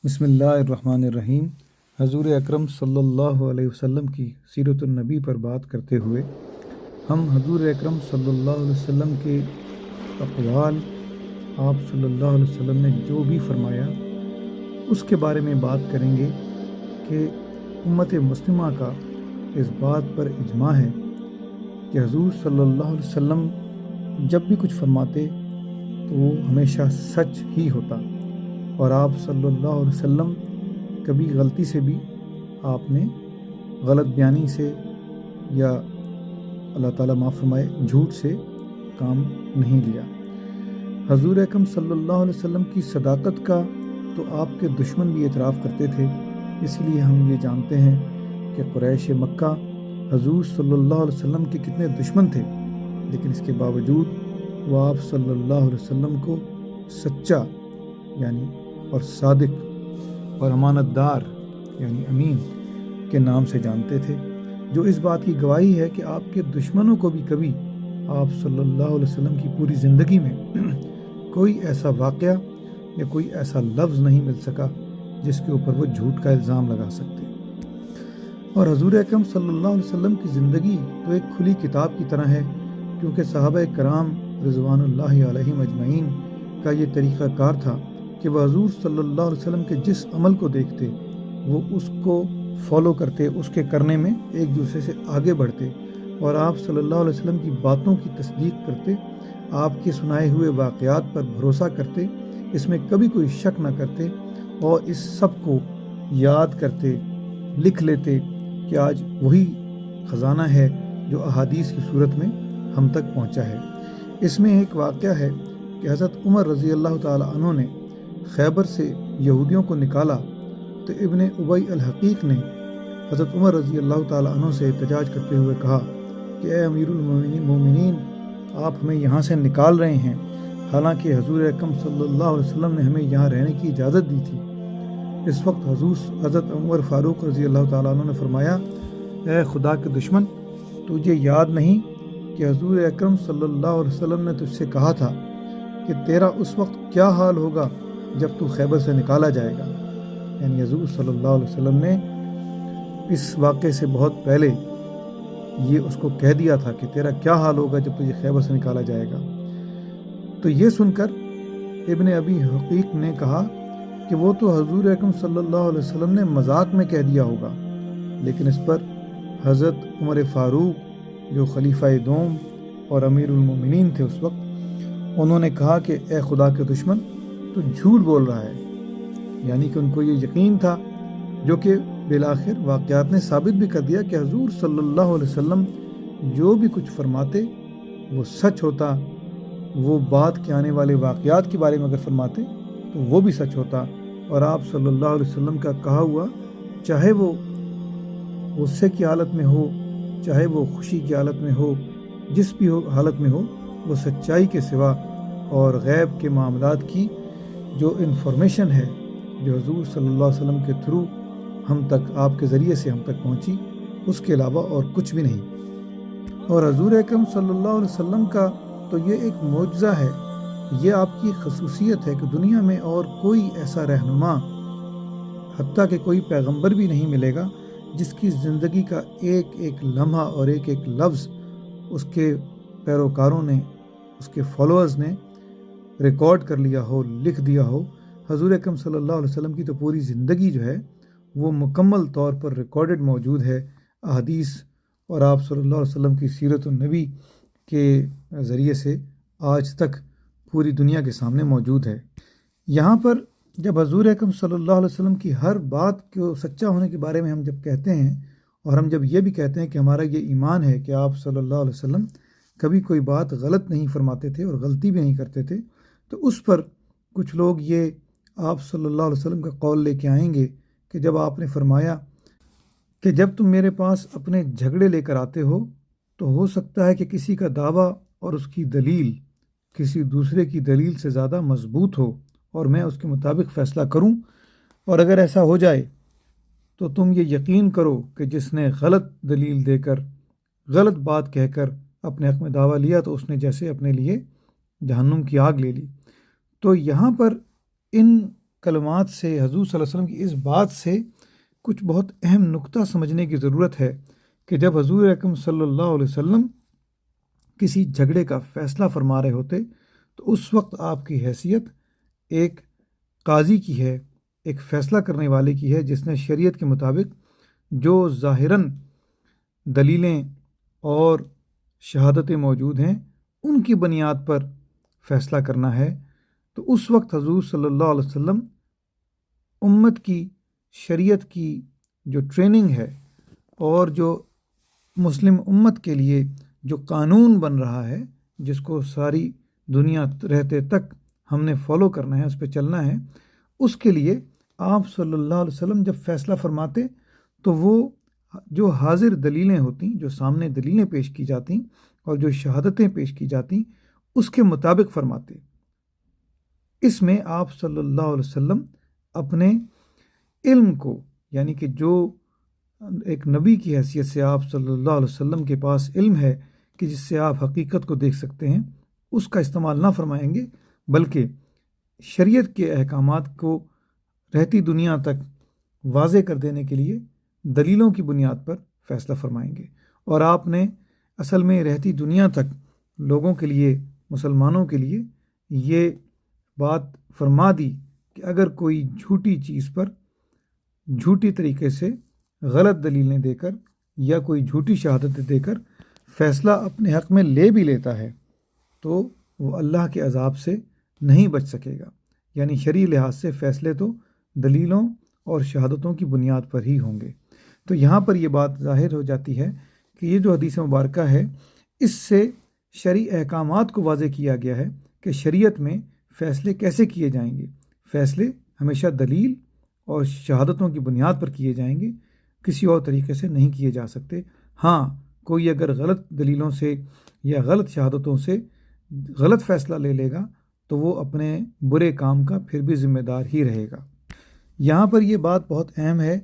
بسم اللہ الرحمن الرحیم۔ حضور اکرم صلی اللہ علیہ وسلم کی سیرت النبی پر بات کرتے ہوئے ہم حضور اکرم صلی اللہ علیہ وسلم کے اقوال، آپ صلی اللہ علیہ وسلم نے جو بھی فرمایا اس کے بارے میں بات کریں گے کہ امت مسلمہ کا اس بات پر اجماع ہے کہ حضور صلی اللہ علیہ وسلم جب بھی کچھ فرماتے تو وہ ہمیشہ سچ ہی ہوتا، اور آپ صلی اللہ علیہ وسلم کبھی غلطی سے بھی آپ نے غلط بیانی سے یا اللہ تعالیٰ معاف فرمائے جھوٹ سے کام نہیں لیا۔ حضور اکرم صلی اللہ علیہ وسلم کی صداقت کا تو آپ کے دشمن بھی اعتراف کرتے تھے، اس لیے ہم یہ جانتے ہیں کہ قریش مکہ حضور صلی اللہ علیہ وسلم کے کتنے دشمن تھے، لیکن اس کے باوجود وہ آپ صلی اللہ علیہ وسلم کو سچا یعنی اور صادق اور امانت دار یعنی امین کے نام سے جانتے تھے، جو اس بات کی گواہی ہے کہ آپ کے دشمنوں کو بھی کبھی آپ صلی اللہ علیہ وسلم کی پوری زندگی میں کوئی ایسا واقعہ یا کوئی ایسا لفظ نہیں مل سکا جس کے اوپر وہ جھوٹ کا الزام لگا سکتے۔ اور حضور اکرم صلی اللہ علیہ وسلم کی زندگی تو ایک کھلی کتاب کی طرح ہے، کیونکہ صحابہ کرام رضوان اللہ علیہم اجمعین کا یہ طریقہ کار تھا کہ وہ حضور صلی اللہ علیہ وسلم کے جس عمل کو دیکھتے وہ اس کو فالو کرتے، اس کے کرنے میں ایک دوسرے سے آگے بڑھتے، اور آپ صلی اللہ علیہ وسلم کی باتوں کی تصدیق کرتے، آپ کے سنائے ہوئے واقعات پر بھروسہ کرتے، اس میں کبھی کوئی شک نہ کرتے، اور اس سب کو یاد کرتے، لکھ لیتے کہ آج وہی خزانہ ہے جو احادیث کی صورت میں ہم تک پہنچا ہے۔ اس میں ایک واقعہ ہے کہ حضرت عمر رضی اللہ تعالی عنہ نے خیبر سے یہودیوں کو نکالا تو ابن ابی الحقیق نے حضرت عمر رضی اللہ تعالی عنہ سے احتجاج کرتے ہوئے کہا کہ اے امیر المومنین، آپ ہمیں یہاں سے نکال رہے ہیں، حالانکہ حضور اکرم صلی اللہ علیہ وسلم نے ہمیں یہاں رہنے کی اجازت دی تھی۔ اس وقت حضرت عمر فاروق رضی اللہ تعالیٰ عنہ نے فرمایا، اے خدا کے دشمن، تجھے یاد نہیں کہ حضور اکرم صلی اللہ علیہ وسلم نے تجھ سے کہا تھا کہ تیرا اس وقت کیا حال ہوگا جب تو خیبر سے نکالا جائے گا؟ یعنی حضور صلی اللہ علیہ وسلم نے اس واقعے سے بہت پہلے یہ اس کو کہہ دیا تھا کہ تیرا کیا حال ہوگا جب تجھے خیبر سے نکالا جائے گا۔ تو یہ سن کر ابن ابی حقیق نے کہا کہ وہ تو حضور اکرم صلی اللہ علیہ وسلم نے مذاق میں کہہ دیا ہوگا، لیکن اس پر حضرت عمر فاروق جو خلیفہ دوم اور امیر المومنین تھے اس وقت، انہوں نے کہا کہ اے خدا کے دشمن، تو جھوٹ بول رہا ہے۔ یعنی کہ ان کو یہ یقین تھا، جو کہ بالآخر واقعات نے ثابت بھی کر دیا کہ حضور صلی اللہ علیہ وسلم جو بھی کچھ فرماتے وہ سچ ہوتا، وہ بات کے آنے والے واقعات کے بارے میں اگر فرماتے تو وہ بھی سچ ہوتا، اور آپ صلی اللہ علیہ وسلم کا کہا ہوا چاہے وہ غصے کی حالت میں ہو، چاہے وہ خوشی کی حالت میں ہو، جس بھی حالت میں ہو، وہ سچائی کے سوا اور غیب کے معاملات کی جو انفارمیشن ہے جو حضور صلی اللہ علیہ وسلم کے تھرو ہم تک، آپ کے ذریعے سے ہم تک پہنچی، اس کے علاوہ اور کچھ بھی نہیں۔ اور حضور اکرم صلی اللہ علیہ وسلم کا تو یہ ایک معجزہ ہے، یہ آپ کی خصوصیت ہے کہ دنیا میں اور کوئی ایسا رہنما، حتیٰ کہ کوئی پیغمبر بھی نہیں ملے گا جس کی زندگی کا ایک ایک لمحہ اور ایک ایک لفظ اس کے پیروکاروں نے، اس کے فالوورز نے ریکارڈ کر لیا ہو، لکھ دیا ہو۔ حضور اکرم صلی اللہ علیہ وسلم کی تو پوری زندگی جو ہے وہ مکمل طور پر ریکارڈڈ موجود ہے احادیث، اور آپ صلی اللہ علیہ وسلم کی سیرت النبی کے ذریعے سے آج تک پوری دنیا کے سامنے موجود ہے۔ یہاں پر جب حضور اکرم صلی اللہ علیہ وسلم کی ہر بات کو سچا ہونے کے بارے میں ہم جب کہتے ہیں، اور ہم جب یہ بھی کہتے ہیں کہ ہمارا یہ ایمان ہے کہ آپ صلی اللہ علیہ وسلم کبھی کوئی بات غلط نہیں فرماتے تھے اور غلطی بھی نہیں کرتے تھے، تو اس پر کچھ لوگ یہ آپ صلی اللہ علیہ وسلم کا قول لے کے آئیں گے کہ جب آپ نے فرمایا کہ جب تم میرے پاس اپنے جھگڑے لے کر آتے ہو تو ہو سکتا ہے کہ کسی کا دعویٰ اور اس کی دلیل کسی دوسرے کی دلیل سے زیادہ مضبوط ہو اور میں اس کے مطابق فیصلہ کروں، اور اگر ایسا ہو جائے تو تم یہ یقین کرو کہ جس نے غلط دلیل دے کر، غلط بات کہہ کر اپنے حق میں دعویٰ لیا تو اس نے جیسے اپنے لیے جہنم کی آگ لے لی۔ تو یہاں پر ان کلمات سے، حضور صلی اللہ علیہ وسلم کی اس بات سے کچھ بہت اہم نقطہ سمجھنے کی ضرورت ہے کہ جب حضور اکرم صلی اللہ علیہ وسلم کسی جھگڑے کا فیصلہ فرما رہے ہوتے تو اس وقت آپ کی حیثیت ایک قاضی کی ہے، ایک فیصلہ کرنے والے کی ہے، جس نے شریعت کے مطابق جو ظاہراً دلیلیں اور شہادتیں موجود ہیں ان کی بنیاد پر فیصلہ کرنا ہے۔ تو اس وقت حضور صلی اللہ علیہ وسلم امت کی شریعت کی جو ٹریننگ ہے اور جو مسلم امت کے لیے جو قانون بن رہا ہے، جس کو ساری دنیا رہتے تک ہم نے فالو کرنا ہے، اس پہ چلنا ہے، اس کے لیے آپ صلی اللہ علیہ وسلم جب فیصلہ فرماتے تو وہ جو حاضر دلیلیں ہوتی، جو سامنے دلیلیں پیش کی جاتی اور جو شہادتیں پیش کی جاتی، اس کے مطابق فرماتے۔ اس میں آپ صلی اللہ علیہ وسلم اپنے علم کو، یعنی کہ جو ایک نبی کی حیثیت سے آپ صلی اللہ علیہ وسلم کے پاس علم ہے کہ جس سے آپ حقیقت کو دیکھ سکتے ہیں، اس کا استعمال نہ فرمائیں گے، بلکہ شریعت کے احکامات کو رہتی دنیا تک واضح کر دینے کے لیے دلیلوں کی بنیاد پر فیصلہ فرمائیں گے۔ اور آپ نے اصل میں رہتی دنیا تک لوگوں کے لیے، مسلمانوں کے لیے یہ بات فرما دی کہ اگر کوئی جھوٹی چیز پر جھوٹی طریقے سے غلط دلیلیں دے کر یا کوئی جھوٹی شہادتیں دے کر فیصلہ اپنے حق میں لے بھی لیتا ہے تو وہ اللہ کے عذاب سے نہیں بچ سکے گا۔ یعنی شرعی لحاظ سے فیصلے تو دلیلوں اور شہادتوں کی بنیاد پر ہی ہوں گے۔ تو یہاں پر یہ بات ظاہر ہو جاتی ہے کہ یہ جو حدیث مبارکہ ہے، اس سے شرعی احکامات کو واضح کیا گیا ہے کہ شریعت میں فیصلے کیسے کیے جائیں گے۔ فیصلے ہمیشہ دلیل اور شہادتوں کی بنیاد پر کیے جائیں گے، کسی اور طریقے سے نہیں کیے جا سکتے۔ ہاں، کوئی اگر غلط دلیلوں سے یا غلط شہادتوں سے غلط فیصلہ لے لے گا تو وہ اپنے برے کام کا پھر بھی ذمہ دار ہی رہے گا۔ یہاں پر یہ بات بہت اہم ہے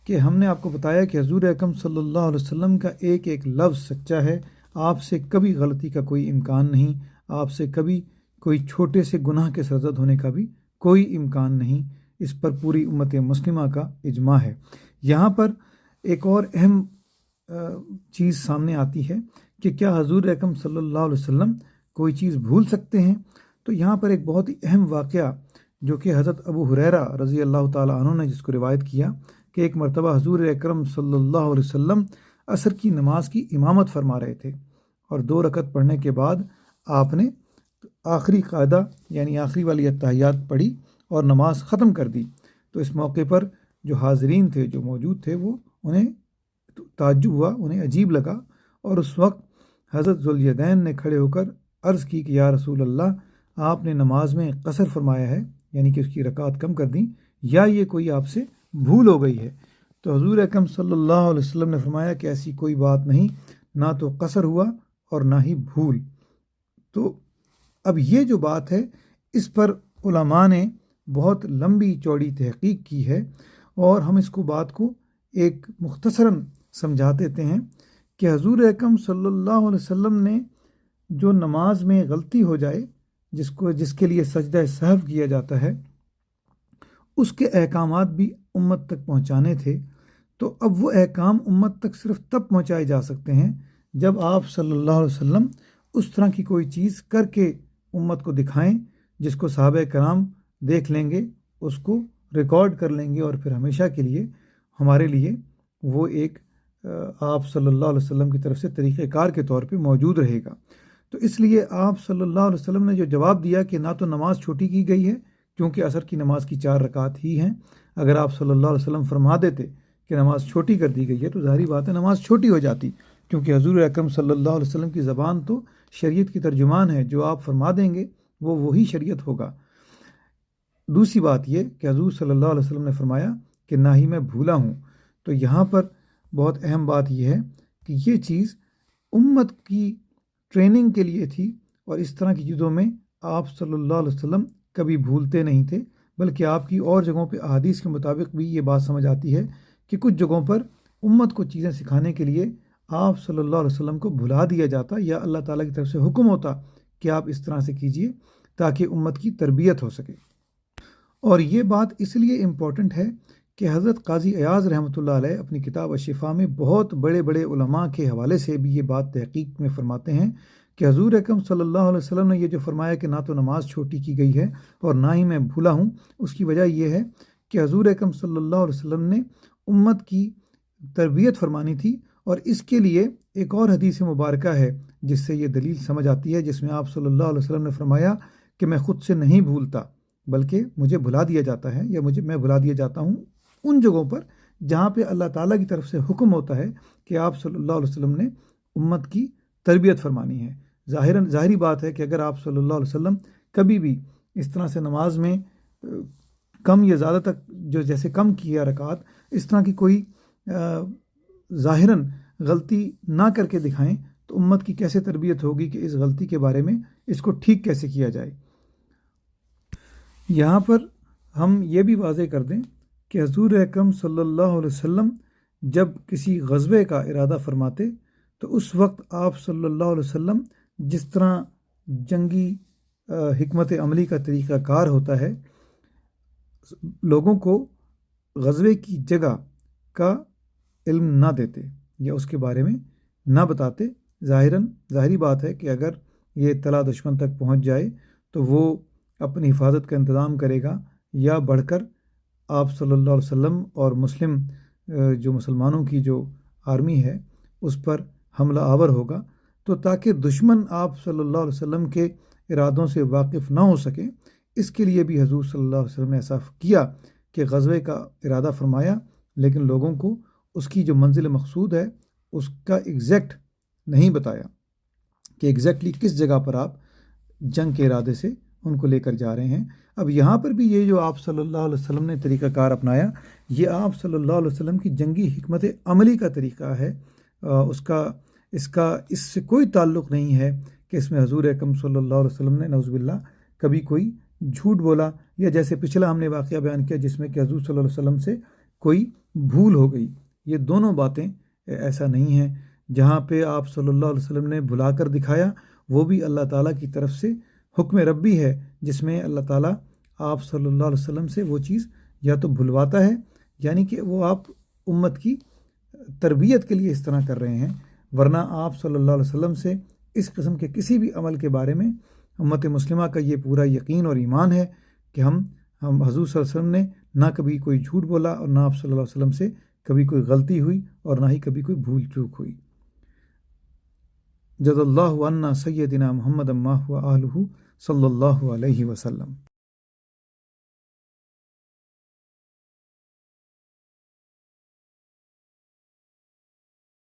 کہ ہم نے آپ کو بتایا کہ حضور اکرم صلی اللہ علیہ وسلم کا ایک ایک لفظ سچا ہے، آپ سے کبھی غلطی کا کوئی امکان نہیں، آپ سے کبھی کوئی چھوٹے سے گناہ کے سرزد ہونے کا بھی کوئی امکان نہیں۔ اس پر پوری امت مسلمہ کا اجماع ہے۔ یہاں پر ایک اور اہم چیز سامنے آتی ہے کہ کیا حضور اکرم صلی اللہ علیہ وسلم کوئی چیز بھول سکتے ہیں؟ تو یہاں پر ایک بہت ہی اہم واقعہ جو کہ حضرت ابو ہریرہ رضی اللہ تعالیٰ عنہ نے جس کو روایت کیا کہ ایک مرتبہ حضور اکرم صلی اللہ علیہ وسلم عصر کی نماز کی امامت فرما رہے تھے اور 2 رکعت پڑھنے کے بعد آپ نے آخری قاعدہ یعنی آخری والی اتحیات پڑھی اور نماز ختم کر دی۔ تو اس موقع پر جو حاضرین تھے، جو موجود تھے، وہ انہیں تعجب ہوا، انہیں عجیب لگا، اور اس وقت حضرت ذوالیدین نے کھڑے ہو کر عرض کی کہ یا رسول اللہ، آپ نے نماز میں قصر فرمایا ہے، یعنی کہ اس کی رکعت کم کر دیں، یا یہ کوئی آپ سے بھول ہو گئی ہے؟ تو حضور اکرم صلی اللہ علیہ وسلم نے فرمایا کہ ایسی کوئی بات نہیں، نہ تو قصر ہوا اور نہ ہی بھول۔ تو اب یہ جو بات ہے، اس پر علماء نے بہت لمبی چوڑی تحقیق کی ہے، اور ہم اس کو بات کو ایک مختصراً سمجھا دیتے ہیں کہ حضور اکرم صلی اللہ علیہ وسلم نے جو نماز میں غلطی ہو جائے، جس کے لیے سجدہ سہو کیا جاتا ہے، اس کے احکامات بھی امت تک پہنچانے تھے۔ تو اب وہ احکام امت تک صرف تب پہنچائے جا سکتے ہیں جب آپ صلی اللہ علیہ وسلم اس طرح کی کوئی چیز کر کے امت کو دکھائیں جس کو صحابہ کرام دیکھ لیں گے، اس کو ریکارڈ کر لیں گے، اور پھر ہمیشہ کے لیے ہمارے لیے وہ ایک آپ صلی اللہ علیہ وسلم کی طرف سے طریقہ کار کے طور پہ موجود رہے گا۔ تو اس لیے آپ صلی اللہ علیہ وسلم نے جو جواب دیا کہ نہ تو نماز چھوٹی کی گئی ہے کیونکہ عصر کی نماز کی 4 رکعت ہی ہیں، اگر آپ صلی اللہ علیہ وسلم فرما دیتے کہ نماز چھوٹی کر دی گئی ہے تو ظاہری بات ہے نماز چھوٹی ہو جاتی، کیونکہ حضور اکرم صلی اللہ علیہ وسلم کی زبان تو شریعت کی ترجمان ہے، جو آپ فرما دیں گے وہ وہی شریعت ہوگا۔ دوسری بات یہ کہ حضور صلی اللہ علیہ وسلم نے فرمایا کہ نہ ہی میں بھولا ہوں۔ تو یہاں پر بہت اہم بات یہ ہے کہ یہ چیز امت کی ٹریننگ کے لیے تھی، اور اس طرح کی چیزوں میں آپ صلی اللہ علیہ وسلم کبھی بھولتے نہیں تھے، بلکہ آپ کی اور جگہوں پہ احادیث کے مطابق بھی یہ بات سمجھ آتی ہے کہ کچھ جگہوں پر امت کو چیزیں سکھانے کے لیے آپ صلی اللہ علیہ وسلم کو بھلا دیا جاتا، یا اللہ تعالیٰ کی طرف سے حکم ہوتا کہ آپ اس طرح سے کیجئے تاکہ امت کی تربیت ہو سکے۔ اور یہ بات اس لیے امپورٹنٹ ہے کہ حضرت قاضی ایاز رحمۃ اللہ علیہ اپنی کتاب الشفا میں بہت بڑے بڑے علماء کے حوالے سے بھی یہ بات تحقیق میں فرماتے ہیں کہ حضور اکرم صلی اللہ علیہ وسلم نے یہ جو فرمایا کہ نہ تو نماز چھوٹی کی گئی ہے اور نہ ہی میں بھولا ہوں، اس کی وجہ یہ ہے کہ حضور اکرم صلی اللہ علیہ وسلم نے امت کی تربیت فرمانی تھی، اور اس کے لیے ایک اور حدیث مبارکہ ہے جس سے یہ دلیل سمجھ آتی ہے، جس میں آپ صلی اللہ علیہ وسلم نے فرمایا کہ میں خود سے نہیں بھولتا بلکہ مجھے بھلا دیا جاتا ہے، یا میں بھلا دیا جاتا ہوں ان جگہوں پر جہاں پہ اللہ تعالیٰ کی طرف سے حکم ہوتا ہے کہ آپ صلی اللہ علیہ وسلم نے امت کی تربیت فرمانی ہے۔ ظاہری بات ہے کہ اگر آپ صلی اللہ علیہ وسلم کبھی بھی اس طرح سے نماز میں کم یا زیادہ تک جو جیسے کم کیا رکعات، اس طرح کی کوئی ظاہراً غلطی نہ کر کے دکھائیں تو امت کی کیسے تربیت ہوگی کہ اس غلطی کے بارے میں اس کو ٹھیک کیسے کیا جائے۔ یہاں پر ہم یہ بھی واضح کر دیں کہ حضور اکرم صلی اللہ علیہ وسلم جب کسی غزوے کا ارادہ فرماتے تو اس وقت آپ صلی اللہ علیہ وسلم جس طرح جنگی حکمت عملی کا طریقہ کار ہوتا ہے، لوگوں کو غزوے کی جگہ کا علم نہ دیتے یا اس کے بارے میں نہ بتاتے۔ ظاہری بات ہے کہ اگر یہ اطلاع دشمن تک پہنچ جائے تو وہ اپنی حفاظت کا انتظام کرے گا یا بڑھ کر آپ صلی اللہ علیہ وسلم اور جو مسلمانوں کی جو آرمی ہے اس پر حملہ آور ہوگا۔ تو تاکہ دشمن آپ صلی اللہ علیہ وسلم کے ارادوں سے واقف نہ ہو سکے، اس کے لیے بھی حضور صلی اللہ علیہ وسلم نے ایسا کیا کہ غزوے کا ارادہ فرمایا، لیکن لوگوں کو اس کی جو منزل مقصود ہے اس کا ایگزیکٹ نہیں بتایا کہ ایگزیکٹلی کس جگہ پر آپ جنگ کے ارادے سے ان کو لے کر جا رہے ہیں۔ اب یہاں پر بھی یہ جو آپ صلی اللہ علیہ وسلم نے طریقہ کار اپنایا، یہ آپ صلی اللہ علیہ وسلم کی جنگی حکمت عملی کا طریقہ ہے۔ اس سے کوئی تعلق نہیں ہے کہ اس میں حضور اکرم صلی اللہ علیہ وسلم نے نعوذ باللہ کبھی کوئی جھوٹ بولا، یا جیسے پچھلا ہم نے واقعہ بیان کیا جس میں کہ حضور صلی اللہ علیہ وسلم سے کوئی بھول ہو گئی۔ یہ دونوں باتیں ایسا نہیں ہیں۔ جہاں پہ آپ صلی اللہ علیہ وسلم نے بھلا کر دکھایا وہ بھی اللہ تعالیٰ کی طرف سے حکم ربی ہے، جس میں اللہ تعالیٰ آپ صلی اللہ علیہ وسلم سے وہ چیز یا تو بھلواتا ہے، یعنی کہ وہ آپ امت کی تربیت کے لیے اس طرح کر رہے ہیں، ورنہ آپ صلی اللہ علیہ وسلم سے اس قسم کے کسی بھی عمل کے بارے میں امت مسلمہ کا یہ پورا یقین اور ایمان ہے کہ ہم حضور صلی اللہ علیہ وسلم نے نہ کبھی کوئی جھوٹ بولا اور نہ آپ صلی اللہ علیہ وسلم سے کبھی کوئی غلطی ہوئی اور نہ ہی کبھی کوئی بھول چوک ہوئی۔ جزا اللہ عنا سیدنا محمد ما هو آلہ صلی اللہ علیہ وسلم۔